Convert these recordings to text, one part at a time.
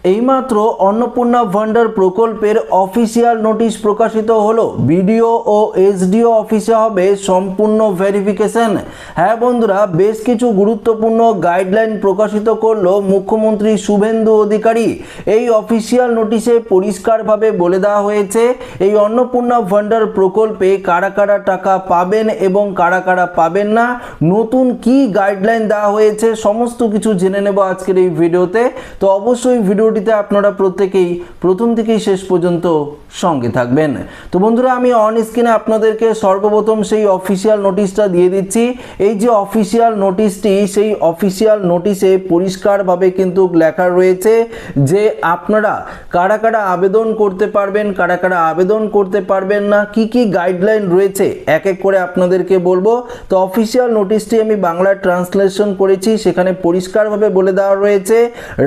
এইমাত্র অন্নপূর্ণা ভান্ডার প্রকল্পের official notice প্রকাশিত হলো। বিডিও ও এসডিও অফিসে হবে সম্পূর্ণ ভেরিফিকেশন। হ্যাঁ বন্ধুরা, বেশ কিছু গুরুত্বপূর্ণ গাইডলাইন প্রকাশিত করলো মুখ্যমন্ত্রী শুভেন্দু অধিকারী। এই অফিসিয়াল নোটিশে পরিষ্কারভাবে বলে দেওয়া হয়েছে এই অন্নপূর্ণা ভান্ডার প্রকল্পে কারা কারা টাকা পাবেন এবং কারা কারা পাবেন না, নতুন কি গাইডলাইন দেওয়া হয়েছে সমস্ত কিছু জেনে নেব আজকের এই ভিডিওতে। তো অবশ্যই ভিডিওটিতে আপনারা প্রত্যেকেই প্রথম থেকেই শেষ পর্যন্ত সঙ্গে থাকবেন। তো বন্ধুরা, আমি অন স্ক্রিনে আপনাদেরকে সর্বপ্রথম সেই অফিসিয়াল নোটিশটা দিয়ে দিচ্ছি। এই যে অফিসিয়াল নোটিশটি, সেই অফিসিয়াল নোটিশে পরিষ্কারভাবে কিন্তু লেখা রয়েছে যে আপনারা কারা কারা আবেদন করতে পারবেন, কারা কারা আবেদন করতে পারবেন না, কি কি গাইডলাইন রয়েছে এক এক করে আপনাদেরকে বলবো। তো অফিসিয়াল নোটিশটি আমি বাংলায় ট্রান্সলেশন করেছি, সেখানে পরিষ্কারভাবে বলে দেওয়া রয়েছে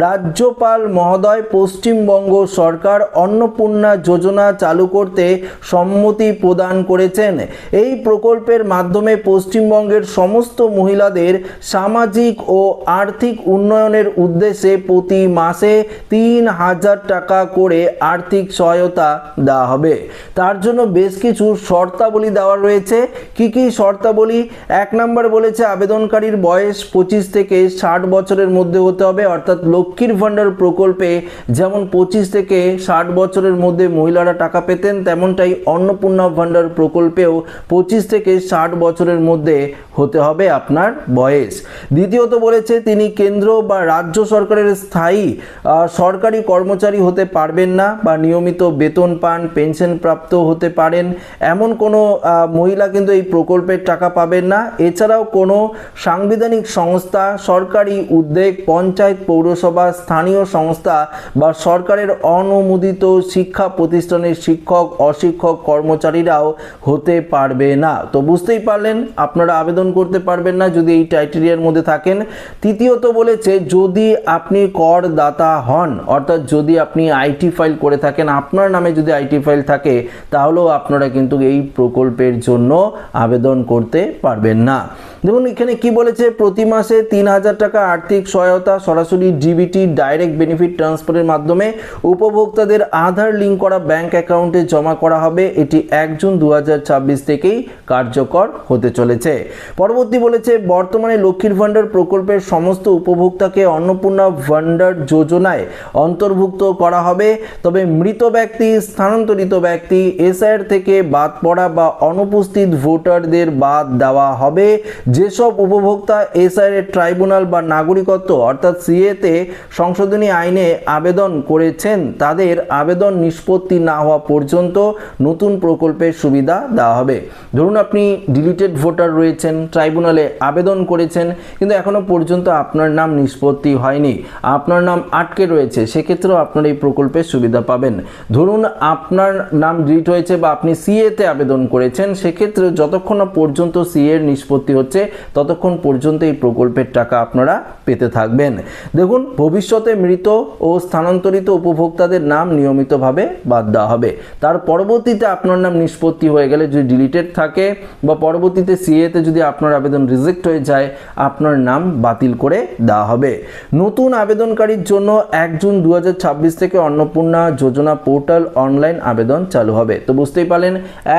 রাজ্যপাল মহোদয় পশ্চিমবঙ্গ সরকার অন্নপূর্ণা যোজনা চালু করতে সম্মতি প্রদান করেছেন। এই প্রকল্পের মাধ্যমে পশ্চিমবঙ্গের সমস্ত মহিলাদের সামাজিক ও আর্থিক উন্নয়নের উদ্দেশ্যে প্রতি মাসে ৩,০০০ টাকা করে আর্থিক সহায়তা দেওয়া হবে। তার জন্য বেশ কিছু শর্তাবলী দেওয়া রয়েছে। কি কি শর্তাবলী? ১ নম্বর বলেছে আবেদনকারীর বয়স 25 থেকে 60 বছরের মধ্যে হতে হবে, অর্থাৎ লক্ষ্মীর ভান্ডার প্রকল্পে যেমন 25 থেকে 60 বছরের মধ্যে মহিলারা টাকা পেতেন, তেমনটাই অন্নপূর্ণা ভান্ডার প্রকল্পেও 25 থেকে 60 বছরের মধ্যে হতে হবে আপনার বয়স। দ্বিতীয়ত বলেছে তিনি কেন্দ্র বা রাজ্য সরকারের স্থায়ী সরকারি কর্মচারী হতে পারবেন না বা নিয়মিত বেতন পান, পেনশন প্রাপ্ত হতে পারেন এমন কোনো মহিলা কিন্তু এই প্রকল্পের টাকা পাবেন না। এছাড়াও কোনো সাংবিধানিক সংস্থা, সরকারি উদ্যোগ, পঞ্চায়েত, পৌরসভা, স্থানীয় সংস্থা বা সরকারের অনুমোদিত শিক্ষা প্রতিষ্ঠানের শিক্ষক, অশিক্ষক কর্মচারীরাও হতে পারবে না। তো বুঝতেই পারলেন, আপনারা আবেদন করতে পারবেন না যদি এই ক্রাইটেরিয়ার মধ্যে থাকেন। তৃতীয়ত বলেছে যদি আপনি করদাতা হন, অর্থাৎ যদি আপনি আইটি ফাইল করে থাকেন, আপনার নামে যদি আইটি ফাইল থাকে, তাহলেও আপনারা কিন্তু এই প্রকল্পের জন্য আবেদন করতে পারবেন না। দেখুন এখানে কি বলেছে, প্রতি মাসে ৩,০০০ টাকা আর্থিক সহায়তা সরাসরি ডিবিটি ডাইরেক্ট বেনিফিট ট্রান্সফারের মাধ্যমে উপভোক্তাদের আধার লিঙ্ক করা ব্যাংক অ্যাকাউন্টে জমা করা হবে। এটি ১ জুন ২০২৬ থেকেই কার্যকর হতে চলেছে। পরবর্তী বলেছে বর্তমানে লক্ষ্মীর ভান্ডার প্রকল্পের সমস্ত উপভোক্তাকে অন্নপূর্ণা ভান্ডার যোজনায় অন্তর্ভুক্ত করা হবে, তবে মৃত ব্যক্তি, স্থানান্তরিত ব্যক্তি, এসআইআর থেকে বাদ পড়া বা অনুপস্থিত ভোটারদের বাদ দেওয়া হবে। যেসব উপভোক্তা এসআইআর ট্রাইব্যুনাল বা নাগরিকত্ব অর্থাৎ সিএতে সংশোধনী আইনে আবেদন করেছেন, তাদের আবেদন নিষ্পত্তি না হওয়া পর্যন্ত নতুন প্রকল্পের সুবিধা দেওয়া হবে। ধরুন আপনি ডিলিটেড ভোটার রয়েছেন, ট্রাইব্যুনালে আবেদন করেছেন কিন্তু এখনো পর্যন্ত আপনার নাম নিষ্পত্তি হয়নি, আপনার নাম আটকে রয়েছে, সেক্ষেত্রেও আপনার এই প্রকল্পের সুবিধা পাবেন। ধরুন আপনার নাম ডিলিট হয়েছে বা আপনি সিএতে আবেদন করেছেন, সেক্ষেত্রে যতক্ষণ না পর্যন্ত সিএর নিষ্পত্তি হচ্ছে ততক্ষণ পর্যন্ত এই প্রকল্পের টাকা আপনারা পেতে থাকবেন। দেখুন ভবিষ্যতে মৃত ও স্থানান্তরিত উপভোক্তাদের নাম নিয়মিতভাবে বাদ দেওয়া হবে। তার পরবর্তীতে আপনার নাম নিষ্পত্তি হয়ে গেলে যদি ডিলিটেড থাকে বা পরবর্তীতে সিএতে যদি আপনার আবেদন রিজেক্ট হয়ে যায়, আপনার নাম বাতিল করে দেওয়া হবে। নতুন আবেদনকারীর জন্য ১ জুন ২০২৬ থেকে অন্নপূর্ণা যোজনা পোর্টাল অনলাইন আবেদন চালু হবে। তো বুঝতেই পারলেন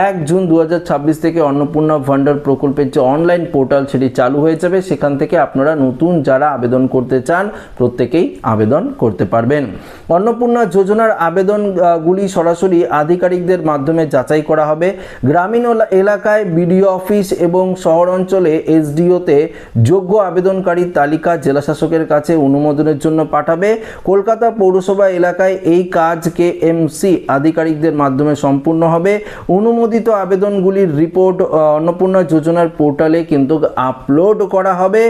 ১ জুন ২০২৬ থেকে অন্নপূর্ণা ভান্ডার প্রকল্পের যে অনলাইন পোর্টাল সেটি চালু হয়ে যাবে। সেখান থেকে আপনারা নতুন যারা আবেদন করতে চান প্রত্যেকেই আবেদন করতে পারবেন। অন্নপূর্ণা যোজনার আবেদনগুলি সরাসরি আধিকারিকদের মাধ্যমে যাচাই করা হবে। গ্রামীণ এলাকায় বিডিও অফিস এবং শহর অঞ্চলে এসডিওতে যোগ্য আবেদনকারীর তালিকা জেলাশাসকের কাছে অনুমোদনের জন্য পাঠাবে। কলকাতা পৌরসভা এলাকায় এই কাজ কেএমসি আধিকারিকদের মাধ্যমে সম্পূর্ণ হবে। অনুমোদিত আবেদনগুলির রিপোর্ট অন্নপূর্ণা যোজনার পোর্টালে কিন্তু আপলোড করা হবে।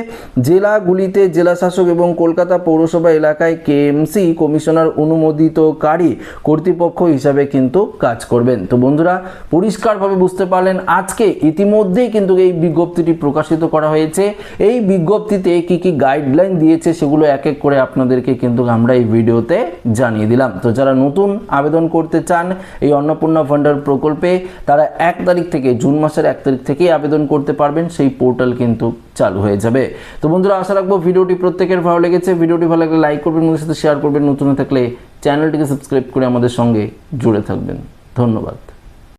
জেলাগুলিতে জেলাশাসক এবং কলকাতা পৌরসভা এলাকায় কেএমসি কমিশনার অনুমোদিতকারী কর্তৃপক্ষ হিসাবে কিন্তু কাজ করবেন। তো বন্ধুরা, পরিষ্কারভাবে বুঝতে পারলেন আজকে ইতিমধ্যেই কিন্তু এই বিজ্ঞপ্তিটি প্রকাশিত করা হয়েছে। এই বিজ্ঞপ্তিতে কি কি গাইডলাইন দিয়েছে সেগুলো এক এক করে আপনাদেরকে কিন্তু আমরা এই ভিডিওতে জানিয়ে দিলাম। তো যারা নতুন আবেদন করতে চান এই অন্নপূর্ণা ভান্ডার প্রকল্পে, তারা ১ তারিখ থেকে জুন মাসের ১ তারিখ থেকেই আবেদন করতে পারবেন। সেই পোর্টাল কিন্তু চালু হয়ে যাবে। তো বন্ধুরা, আশা রাখবো ভিডিওটি প্রত্যেকের ভালো লেগেছে। ভিডিওটি ভালো লাগলে লাইক করবেন, সাথে শেয়ার শেয়ার করবেন, নতুন হয়ে থাকলে চ্যানেলটিকে সাবস্ক্রাইব করে আমাদের সঙ্গে জুড়ে থাকবেন। ধন্যবাদ।